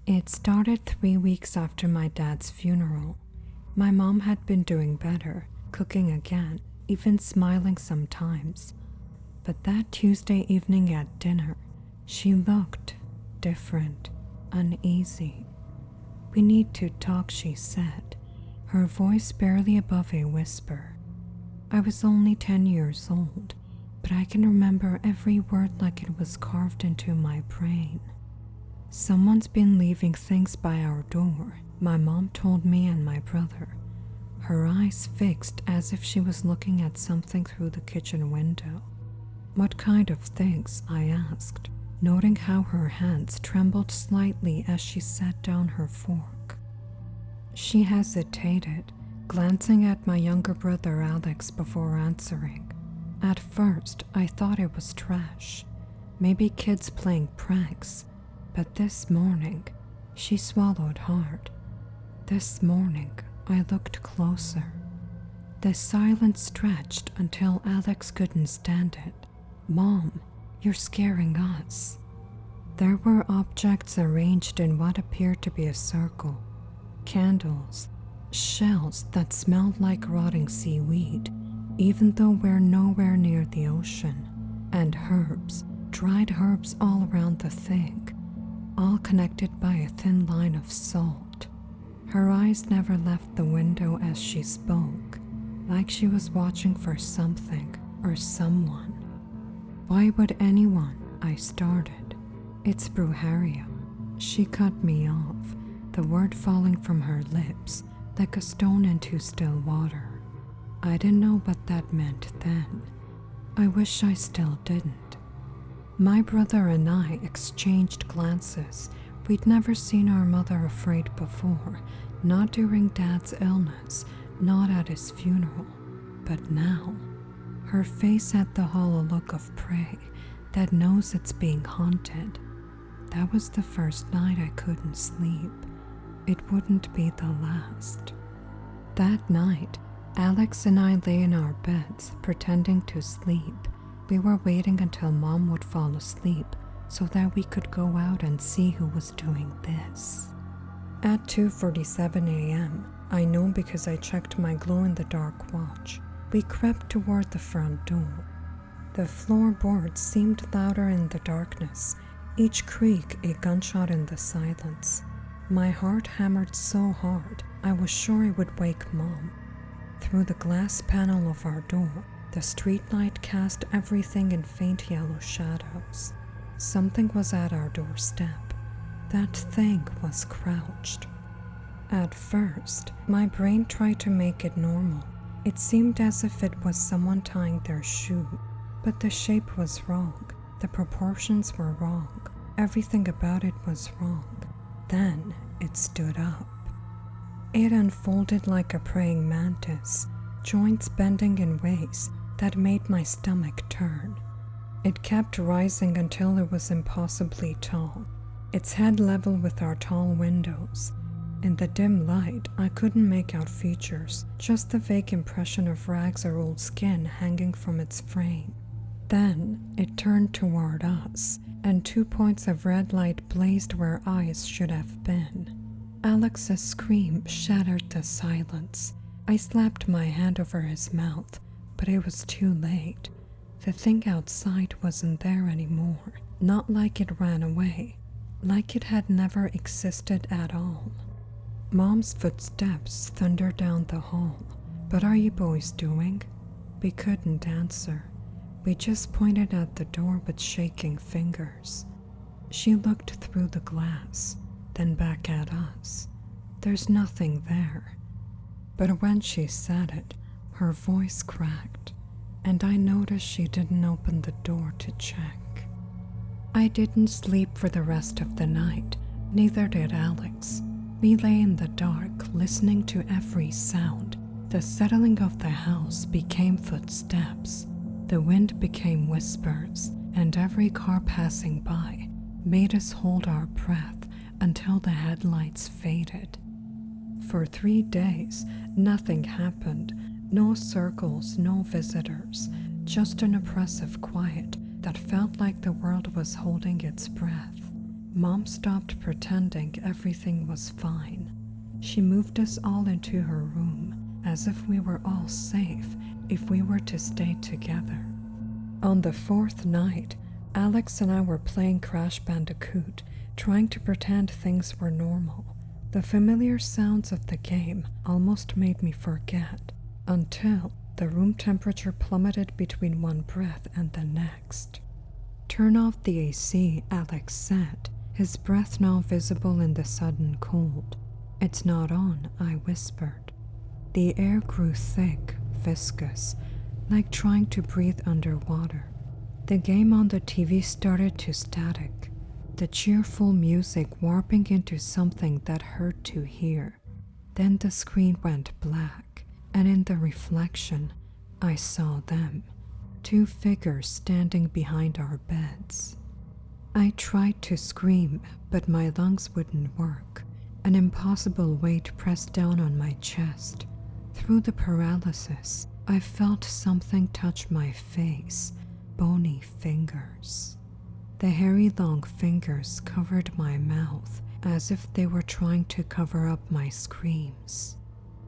It started 3 weeks after my dad's funeral. My mom had been doing better, cooking again, even smiling sometimes. But that Tuesday evening at dinner, she looked different, uneasy. "We need to talk," she said, her voice barely above a whisper. I was only 10 years old, but I can remember every word like it was carved into my brain. "Someone's been leaving things by our door," my mom told me and my brother, her eyes fixed as if she was looking at something through the kitchen window. "What kind of things?" I asked, noting how her hands trembled slightly as she set down her fork. She hesitated, glancing at my younger brother Alex before answering. At first, I thought it was trash, maybe kids playing pranks, but this morning, she swallowed hard. This morning, I looked closer. The silence stretched until Alex couldn't stand it. "Mom, you're scaring us." There were objects arranged in what appeared to be a circle. Candles, shells that smelled like rotting seaweed, even though we're nowhere near the ocean, and herbs, dried herbs all around the thing, all connected by a thin line of salt. Her eyes never left the window as she spoke, like she was watching for something or someone. "Why would anyone?" I started. "It's brujeria." She cut me off, the word falling from her lips like a stone into still water. I didn't know what that meant then. I wish I still didn't. My brother and I exchanged glances. We'd never seen our mother afraid before, not during Dad's illness, not at his funeral. But now, her face had the hollow look of prey that knows it's being haunted. That was the first night I couldn't sleep. It wouldn't be the last. That night, Alex and I lay in our beds, pretending to sleep. We were waiting until Mom would fall asleep so that we could go out and see who was doing this. At 2:47 a.m., I know because I checked my glow-in-the-dark watch, we crept toward the front door. The floorboards seemed louder in the darkness, each creak a gunshot in the silence. My heart hammered so hard, I was sure it would wake Mom. Through the glass panel of our door, the streetlight cast everything in faint yellow shadows. Something was at our doorstep. That thing was crouched. At first, my brain tried to make it normal. It seemed as if it was someone tying their shoe, but the shape was wrong. The proportions were wrong. Everything about it was wrong. Then it stood up. It unfolded like a praying mantis, joints bending in ways that made my stomach turn. It kept rising until it was impossibly tall, its head level with our tall windows. In the dim light, I couldn't make out features, just the vague impression of rags or old skin hanging from its frame. Then it turned toward us, and 2 points of red light blazed where eyes should have been. Alex's scream shattered the silence. I slapped my hand over his mouth, but it was too late. The thing outside wasn't there anymore, not like it ran away, like it had never existed at all. Mom's footsteps thundered down the hall. "What are you boys doing?" We couldn't answer. We just pointed at the door with shaking fingers. She looked through the glass, then back at us. "There's nothing there." But when she said it, her voice cracked, and I noticed she didn't open the door to check. I didn't sleep for the rest of the night, neither did Alex. We lay in the dark, listening to every sound. The settling of the house became footsteps. The wind became whispers, and every car passing by made us hold our breath until the headlights faded. For 3 days, nothing happened. No circles, no visitors, just an oppressive quiet that felt like the world was holding its breath. Mom stopped pretending everything was fine. She moved us all into her room as if we were all safe if we were to stay together. On the fourth night, Alex and I were playing Crash Bandicoot, trying to pretend things were normal. The familiar sounds of the game almost made me forget, until the room temperature plummeted between one breath and the next. "Turn off the AC," Alex said, his breath now visible in the sudden cold. "It's not on," I whispered. The air grew thick, viscous, like trying to breathe underwater. The game on the TV started to static, the cheerful music warping into something that hurt to hear. Then the screen went black, and in the reflection, I saw them, two figures standing behind our beds. I tried to scream, but my lungs wouldn't work. An impossible weight pressed down on my chest. Through the paralysis, I felt something touch my face, bony fingers. The hairy long fingers covered my mouth as if they were trying to cover up my screams.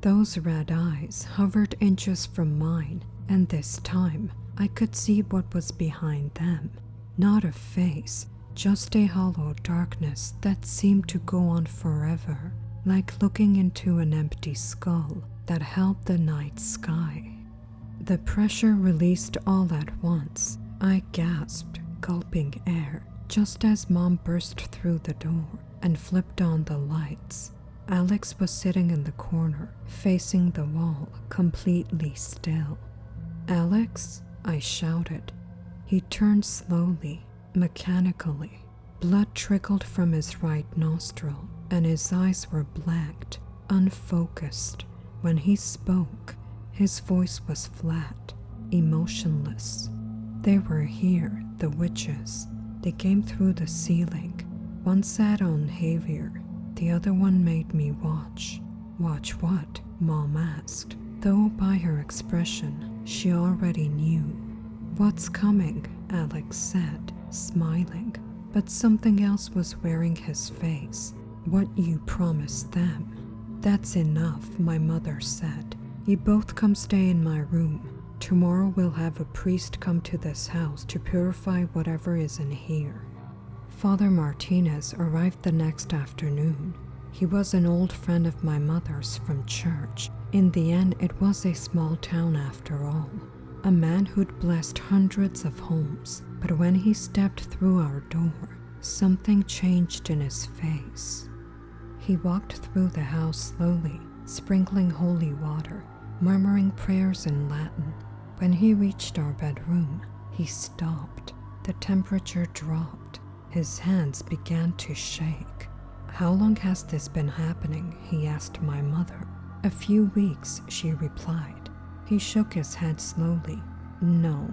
Those red eyes hovered inches from mine, and this time I could see what was behind them. Not a face, just a hollow darkness that seemed to go on forever, like looking into an empty skull that held the night sky. The pressure released all at once. I gasped, gulping air, just as Mom burst through the door and flipped on the lights. Alex was sitting in the corner, facing the wall, completely still. "Alex?" I shouted. He turned slowly, mechanically. Blood trickled from his right nostril, and his eyes were blanked, unfocused. When he spoke, his voice was flat, emotionless. "They were here, the witches. They came through the ceiling. One sat on Javier, the other one made me watch." "Watch what?" Mom asked, though by her expression, she already knew. "What's coming?" Alex said, smiling, but something else was wearing his face. "What you promised them." "That's enough," my mother said. "You both come stay in my room. Tomorrow we'll have a priest come to this house to purify whatever is in here." Father Martinez arrived the next afternoon. He was an old friend of my mother's from church. In the end, it was a small town after all. A man who'd blessed hundreds of homes. But when he stepped through our door, something changed in his face. He walked through the house slowly, sprinkling holy water, murmuring prayers in Latin. When he reached our bedroom, he stopped. The temperature dropped. His hands began to shake. "How long has this been happening?" he asked my mother. "A few weeks," she replied. He shook his head slowly. "No,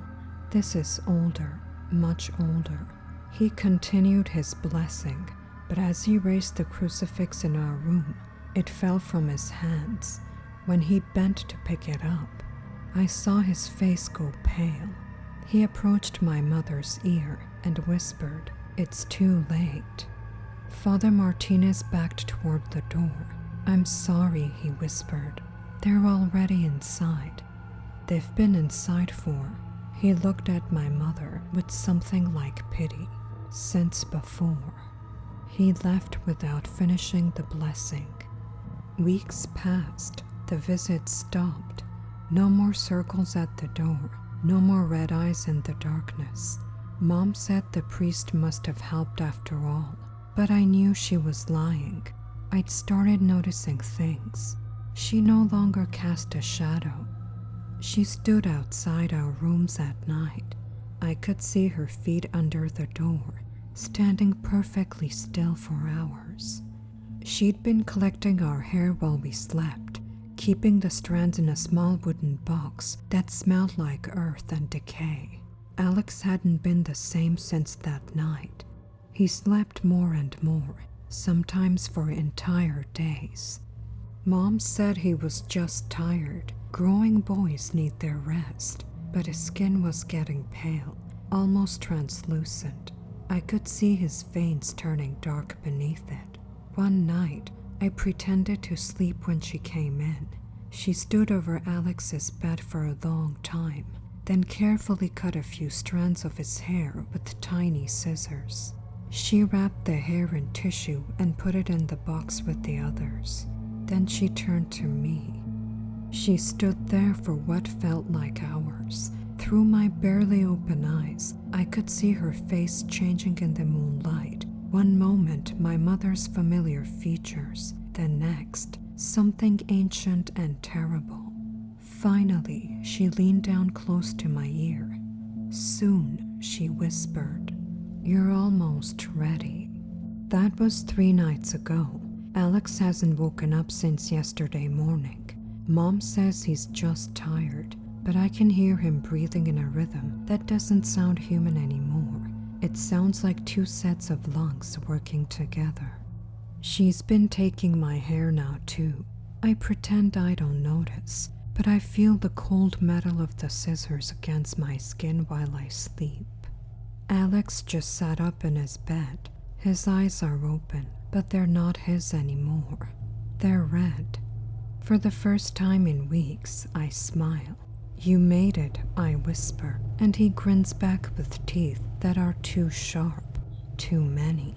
this is older, much older." He continued his blessing, but as he raised the crucifix in our room, it fell from his hands. When he bent to pick it up, I saw his face go pale. He approached my mother's ear and whispered, "It's too late." Father Martinez backed toward the door. "I'm sorry," he whispered. "They're already inside." "They've been inside for..." He looked at my mother with something like pity. "Since before." He left without finishing the blessing. Weeks passed. The visit stopped. No more circles at the door. No more red eyes in the darkness. Mom said the priest must have helped after all, but I knew she was lying. I'd started noticing things. She no longer cast a shadow. She stood outside our rooms at night. I could see her feet under the door, standing perfectly still for hours. She'd been collecting our hair while we slept, keeping the strands in a small wooden box that smelled like earth and decay. Alex hadn't been the same since that night. He slept more and more, sometimes for entire days. Mom said he was just tired. Growing boys need their rest, but his skin was getting pale, almost translucent. I could see his veins turning dark beneath it. One night, I pretended to sleep when she came in. She stood over Alex's bed for a long time, then carefully cut a few strands of his hair with tiny scissors. She wrapped the hair in tissue and put it in the box with the others. Then she turned to me. She stood there for what felt like hours. Through my barely open eyes, I could see her face changing in the moonlight. One moment, my mother's familiar features. The next, something ancient and terrible. Finally, she leaned down close to my ear. Soon, she whispered, "You're almost ready." That was 3 nights ago. Alex hasn't woken up since yesterday morning. Mom says he's just tired, but I can hear him breathing in a rhythm that doesn't sound human anymore. It sounds like 2 sets of lungs working together. She's been taking my hair now too. I pretend I don't notice, but I feel the cold metal of the scissors against my skin while I sleep. Alex just sat up in his bed. His eyes are open, but they're not his anymore. They're red. For the first time in weeks, I smile. "You made it," I whisper, and he grins back with teeth that are too sharp, too many.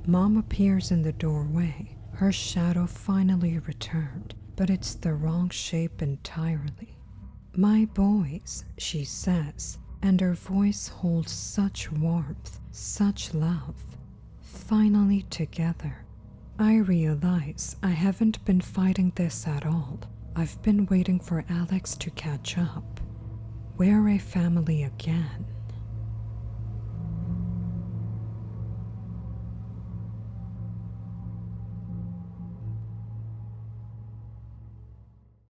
Mom appears in the doorway. Her shadow finally returned, but it's the wrong shape entirely. "My boys," she says, and her voice holds such warmth, such love. Finally together. I realize I haven't been fighting this at all. I've been waiting for Alex to catch up. We're a family again.